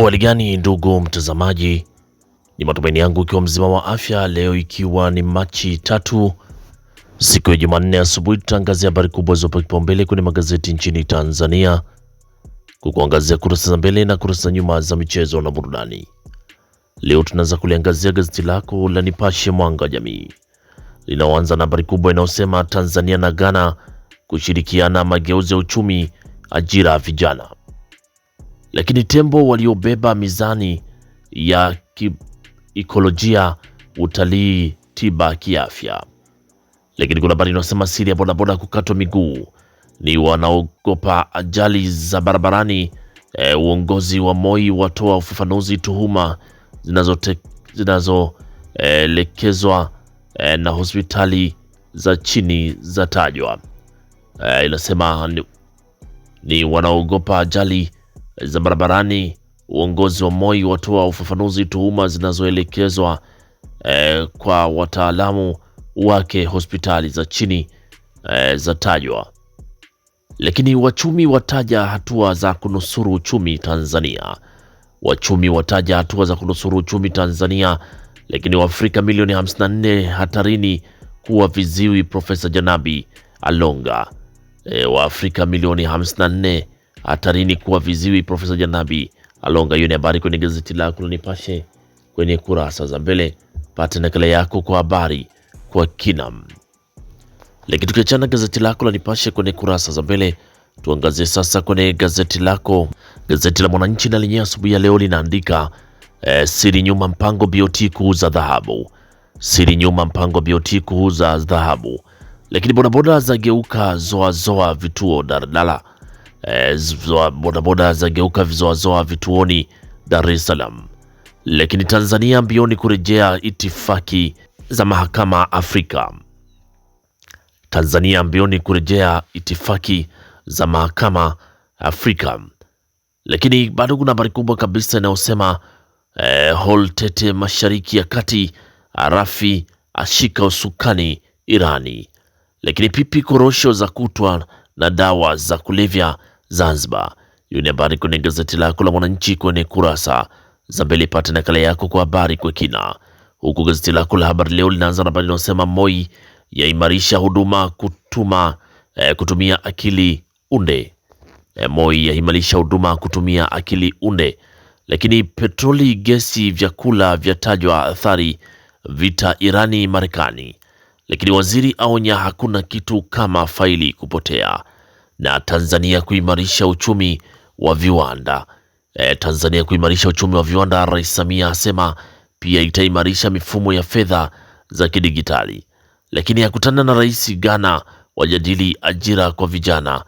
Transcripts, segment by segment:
Hali gani ndugu mtazamaji, ni matumaini yangu ikiwa mzima wa afya. Leo ikiwa ni Machi 3 siku ya Jumanne asubuhi, tutaangazia habari kubwa zopa kipaumbele kwenye magazeti nchini Tanzania, kukuangazia kurasa za mbele na kurasa za nyuma za michezo na burudani. Leo tunaanza kuliangazia gazeti lako la Nipashe Mwanga wa Jamii, linaoanza na habari kubwa inayosema Tanzania na Ghana kushirikiana mageuzi ya uchumi, ajira vijana. Lakini tembo waliobeba mizani ya ekolojia, utalii, tiba kiafya. Lakini kuna habari inasema siri ya bodaboda kukatwa miguu ni wanaogopa ajali za barabarani. Uongozi wa Moi watoa ufafanuzi tuhuma zinazoelekezwa na hospitali za chini za tajwa. Inasema ni wanaogopa ajali za barabarani. Uongozi wa Moi watoa ufafanuzi tuhuma zinazoelekezwa kwa wataalamu wake, hospitali za chini za tajwa. Lakini wachumi wataja hatua za kunusuru uchumi Tanzania. Wachumi wataja hatua za kunusuru uchumi Tanzania. Lakini Waafrika milioni 54 hatarini kuwa viziwi, Profesa Janabi Alonga. Waafrika milioni 54 hatarini kuwa viziwi, Profesa Janabi Alonga. Hiyo ni habari kwenye gazeti lako la Nipashe kwenye kurasa za mbele. Pata nakala yako kwa habari kwa kina. Lakini tukiachana gazeti lako la Nipashe kwenye kurasa za mbele, tuangazie sasa kwenye gazeti la Mwananchi, na lenyewe asubuhi ya leo linaandika siri nyuma mpango BOT kuuza dhahabu. Siri nyuma mpango BOT kuuza dhahabu. Lakini bodaboda za geuka zoazoa vituo daladala. Bodaboda za geuka vizoazoa vituoni Dar es Salaam. Lakini Tanzania mbioni kurejea itifaki za mahakama Afrika. Tanzania mbioni kurejea itifaki za mahakama Afrika. Lakini bado kuna habari kubwa kabisa inayosema hol tete mashariki ya kati, Arafi ashika usukani Irani. Lakini pipi korosho za kutwa na dawa za kulevya Zanzibar. Hiyo ni habari kwenye gazeti lako la Mwananchi kwenye kurasa za mbele. Pata nakala yako kwa habari kwa kina. Huku gazeti lako la Habari Leo linaanza na habari inayosema Moi yaimarisha huduma kutumia akili unde. Moi yaimarisha huduma kutumia akili unde. Lakini petroli, gesi, vyakula vyatajwa athari vita Irani Marekani. Lakini waziri aonya hakuna kitu kama faili kupotea. Na Tanzania kuimarisha uchumi wa viwanda. Tanzania kuimarisha uchumi wa viwanda. Rais Samia asema pia itaimarisha mifumo ya fedha za kidigitali. Lakini hakutana na rais Ghana, wajadili ajira kwa vijana,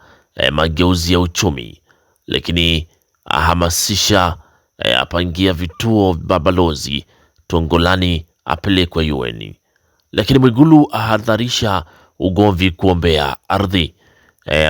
mageuzi ya uchumi. Lakini ahamasisha apangia vituo babalozi, Tongolani apelekwa UN. Lakini Mwigulu ahadharisha ugomvi kuombea ardhi.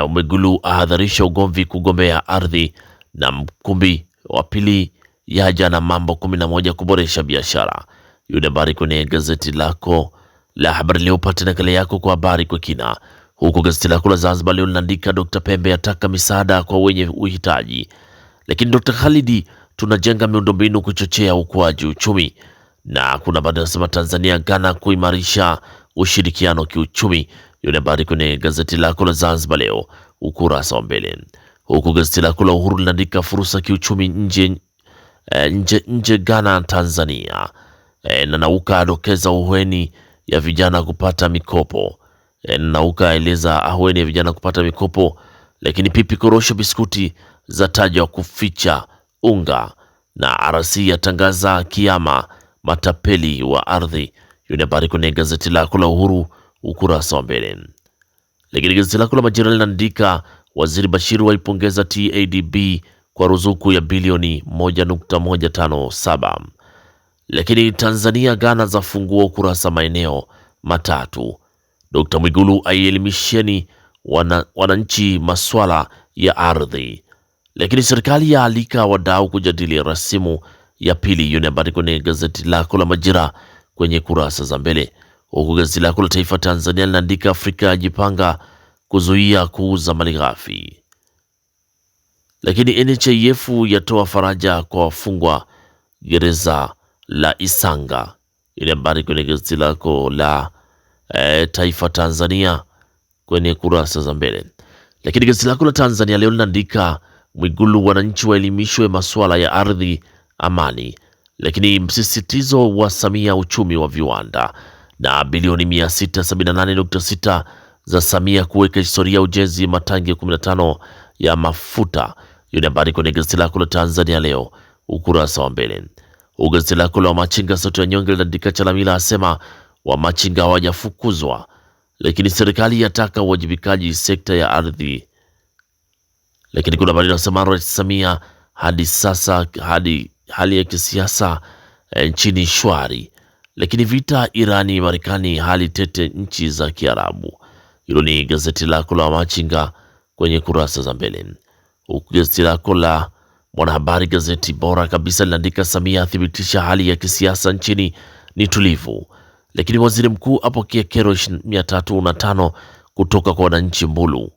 Mwigulu ahadharisha ugomvi kugombea ardhi. Na Mkumbi wa pili yaja na mambo 11 kuboresha biashara. Hiyo ni habari kwenye gazeti lako la Habari Leo. Pata nakala yako kwa habari kwa kina. Huku gazeti lako la Zanzibar Leo linaandika Dr. Pembe ataka misaada kwa wenye uhitaji. Lakini Dr. Khalidi, tunajenga miundombinu kuchochea ukuaji uchumi. Na kuna baada nasema Tanzania Ghana kuimarisha ushirikiano kiuchumi. Hiyo ni habari kwenye gazeti lako la Zanzibar Leo ukurasa wa mbele. Huku gazeti lako la Uhuru linaandika fursa kiuchumi nje Ghana Tanzania. Na Nauka adokeza ahueni ya vijana kupata mikopo. Nauka aeleza ahueni ya vijana kupata mikopo. Lakini pipi korosho biskuti za tajwa kuficha unga. Na RC yatangaza kiama matapeli wa ardhi. Hiyo ni habari kwenye gazeti lako la Uhuru ukurasa wa mbele. Lakini gazeti lako la Majira linaandika Waziri Bashiru waipongeza TADB kwa ruzuku ya bilioni 1.157. Lakini Tanzania Ghana za fungua ukurasa maeneo matatu. Dr. Mwigulu aielimisheni wananchi maswala ya ardhi. Lakini serikali yaalika wadau kujadili rasimu ya pili. Hiyo ni habari kwenye gazeti lako la Majira kwenye kurasa za mbele. Huku gazeti lako la Taifa Tanzania linaandika Afrika yajipanga kuzuia kuuza malighafi. Lakini NHIF yatoa faraja kwa wafungwa gereza la Isanga. Ile habari kwenye gazeti lako la Taifa Tanzania kwenye kurasa za mbele. Lakini gazeti lako la Tanzania Leo linaandika Mwigulu, wananchi waelimishwe masuala ya ardhi, amani. Lakini msisitizo wa Samia uchumi wa viwanda, na bilioni 678.6 za Samia kuweka historia ujenzi matangi 15 ya mafuta. Hiyo ni habari kwenye gazeti lako la Tanzania Leo ukurasa wa mbele. Gazeti lako la Wamachinga sauti ya nyonge linaandika Chalamila asema Wamachinga hawajafukuzwa, lakini serikali yataka uwajibikaji sekta ya ardhi. Lakini kuna habari inasema Rais Samia hadi sasa hali ya kisiasa nchini shwari, lakini vita Irani Marekani hali tete nchi za Kiarabu. Hilo ni gazeti lako la Wamachinga kwenye kurasa za mbele. Gazeti lako la Mwanahabari, gazeti bora kabisa, linaandika Samia athibitisha hali ya kisiasa nchini ni tulivu, lakini waziri mkuu apokea kero 305 kutoka kwa wananchi Mbulu.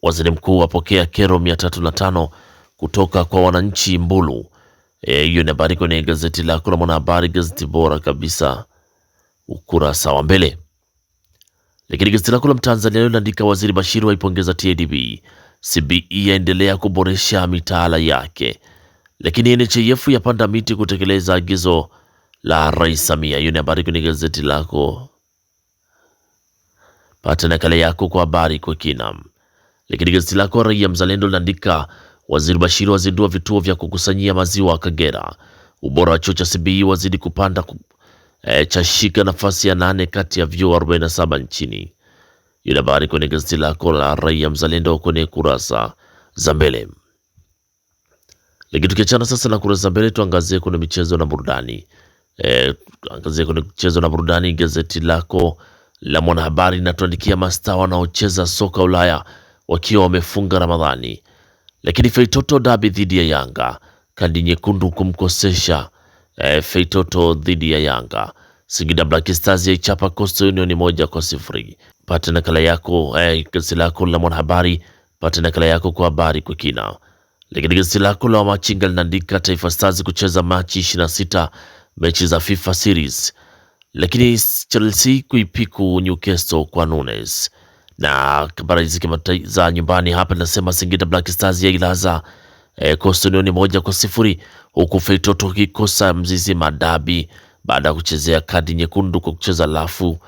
Waziri mkuu apokea kero 305 kutoka kwa wananchi Mbulu. Hiyo ni habari kwenye gazeti lako la Mwanahabari, gazeti bora kabisa, ukurasa wa mbele. Lakini gazeti lako la Mtanzania leo linaandika Waziri Bashiru waipongeza TADB, CBE yaendelea kuboresha mitaala yake. Lakini NHIF yapanda miti kutekeleza agizo la Rais Samia. Hiyo ni habari kwenye gazeti lako, pata nakala yako kwa habari kwa kina. Lakini gazeti lako Raia Mzalendo linaandika Waziri Bashiru wazindua vituo vya kukusanyia maziwa Kagera. Ubora wa chuo cha CBE wazidi kupanda, chashika nafasi ya 8 kati ya vyuo 47 nchini. Hiyo habari kwenye gazeti lako la Raia Mzalendo kwenye kurasa za mbele. Lakini tukiachana sasa na kurasa za mbele, tuangazie kwenye michezo na burudani. Tuangazie kwenye michezo na burudani. Gazeti lako la Mwanahabari linatuandikia mastaa wanaocheza soka Ulaya wakiwa wamefunga Ramadhani. Lakini Feitoto dabi dhidi ya Yanga, kadi nyekundu kumkosesha Feitoto dhidi ya Yanga. Singida Black Stars yaichapa Coastal Union 1-0. Pata nakala yako gazeti lako la Mwanahabari, pata nakala yako kwa habari kwa kina. Lakini gazeti lako la Wamachinga linaandika Taifa Stars kucheza Machi 26 mechi za FIFA Series. Lakini Chelsea kuipiku Newcastle kwa Nunes. Na habari hizi za nyumbani hapa nasema Singida Black Stars yailaza Coastal Union 1-0, huku Feitoto kikosa mzizi madabi baada ya kuchezea kadi nyekundu kwa kucheza lafu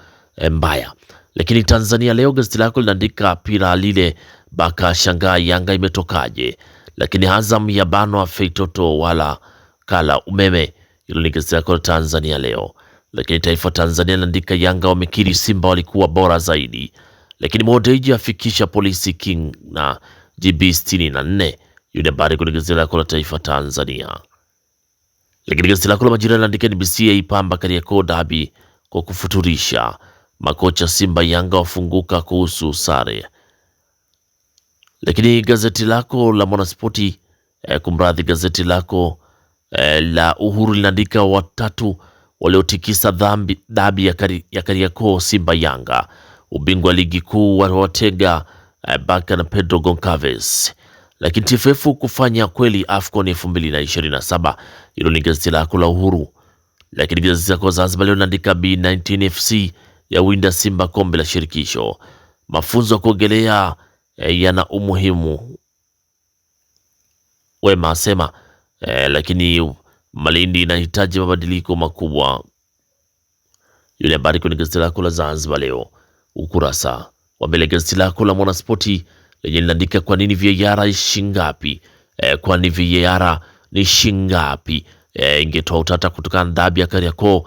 mbaya. Lakini Tanzania Leo gazeti lako linaandika pira lile baka shangaa Yanga imetokaje, lakini Azam ya banwa Feitoto wala kala umeme. Hilo ni gazeti lako la Tanzania Leo. Lakini Taifa Tanzania linaandika Yanga wamekiri Simba walikuwa bora zaidi, lakini Modeji afikisha polisi King na GB 64. Hiyo ni habari kwenye gazeti lako la Taifa Tanzania. Lakini gazeti lako la Majira linaandika NBC yaipamba Kariakoo dabi kwa kufuturisha, makocha Simba Yanga wafunguka kuhusu sare. Lakini gazeti lako la Mwanaspoti gazeti lako la Uhuru linaandika watatu waliotikisa dabi ya Kariakoo Simba Yanga, ubingwa ligi kuu watega Baka na Pedro Goncalves. Lakini TFF kufanya kweli AFCON 2027. Hilo ni gazeti lako la Uhuru. Lakini gazeti lako Zanzibar leo linaandika B19 FC ya winda Simba kombe la shirikisho, mafunzo ya kuogelea yana umuhimu, Wema asema lakini Malindi inahitaji mabadiliko makubwa. Yule habari kwenye gazeti lako la Zanzibar leo ukurasa wa mbele. Gazeti lako la Mwanaspoti lenye linaandika kwa nini VAR shingapi, kwani VAR ni shingapi, ingetoa utata kutokana na dabi ya Kariakoo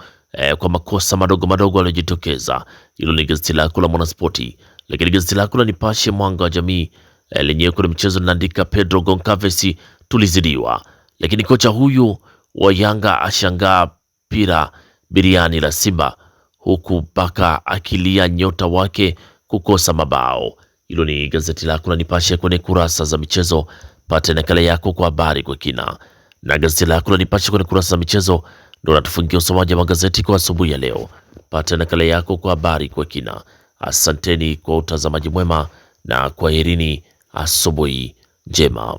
kwa makosa madogo madogo yaliyojitokeza. Hilo ni gazeti lako la Mwanaspoti. Lakini gazeti lako la Nipashe Mwanga wa Jamii lenyewe kuna mchezo linaandika Pedro Goncalves tulizidiwa, lakini kocha huyu wa Yanga ashangaa pira biriani la Simba, huku Baka akilia nyota wake kukosa mabao. Hilo ni gazeti lako la Nipashe kwenye kurasa za michezo. Pata nakala yako kwa habari kwa kina. Na gazeti lako la Nipashe kwenye kurasa za michezo ndio natufungia usomaji wa magazeti kwa asubuhi ya leo. Pata nakala yako kwa habari kwa kina. Asanteni kwa utazamaji mwema na kwaherini asubuhi njema.